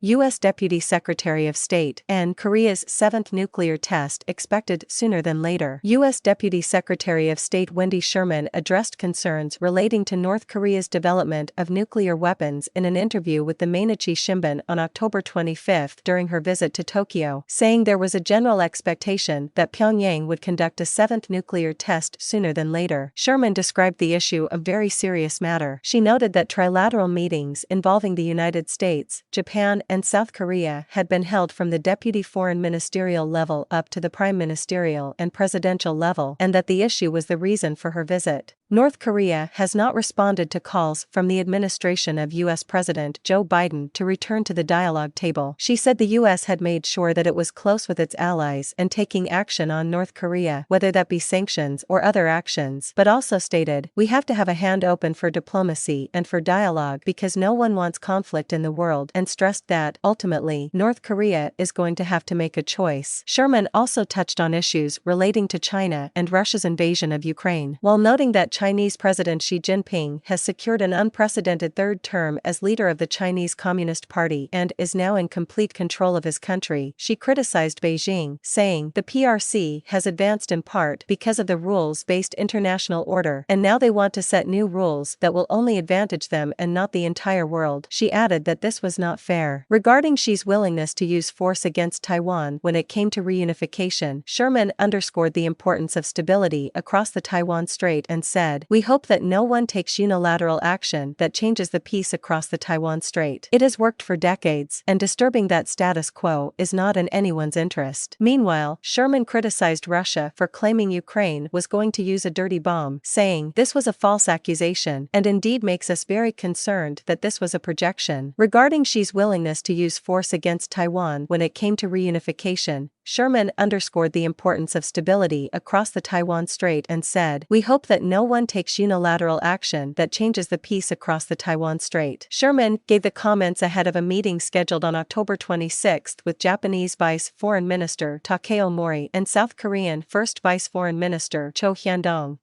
U.S. Deputy Secretary of State, and Korea's seventh nuclear test expected sooner than later. U.S. Deputy Secretary of State Wendy Sherman addressed concerns relating to North Korea's development of nuclear weapons in an interview with the Mainichi Shimbun on October 25 during her visit to Tokyo, saying there was a general expectation that Pyongyang would conduct a seventh nuclear test sooner than later. Sherman described the issue a very serious matter. She noted that trilateral meetings involving the United States, Japan, and South Korea had been held from the deputy foreign ministerial level up to the prime ministerial and presidential level, and that the issue was the reason for her visit. North Korea has not responded to calls from the administration of U.S. President Joe Biden to return to the dialogue table. She said the U.S. had made sure that it was close with its allies and taking action on North Korea, whether that be sanctions or other actions, but also stated, "We have to have a hand open for diplomacy and for dialogue because no one wants conflict in the world," and stressed that, ultimately, North Korea is going to have to make a choice. Sherman also touched on issues relating to China and Russia's invasion of Ukraine, while noting that Chinese President Xi Jinping has secured an unprecedented third term as leader of the Chinese Communist Party and is now in complete control of his country. She criticized Beijing, saying, "The PRC has advanced in part because of the rules-based international order, and now they want to set new rules that will only advantage them and not the entire world." She added that this was not fair. Regarding Xi's willingness to use force against Taiwan when it came to reunification, Sherman underscored the importance of stability across the Taiwan Strait and said, "We hope that no one takes unilateral action that changes the peace across the Taiwan Strait. It has worked for decades, and disturbing that status quo is not in anyone's interest." Meanwhile, Sherman criticized Russia for claiming Ukraine was going to use a dirty bomb, saying, "This was a false accusation, and indeed makes us very concerned that this was a projection." Regarding Xi's willingness to use force against Taiwan when it came to reunification, Sherman underscored the importance of stability across the Taiwan Strait and said, "We hope that no one takes unilateral action that changes the peace across the Taiwan Strait." Sherman gave the comments ahead of a meeting scheduled on October 26 with Japanese Vice Foreign Minister Takeo Mori and South Korean First Vice Foreign Minister Cho Hyun-dong.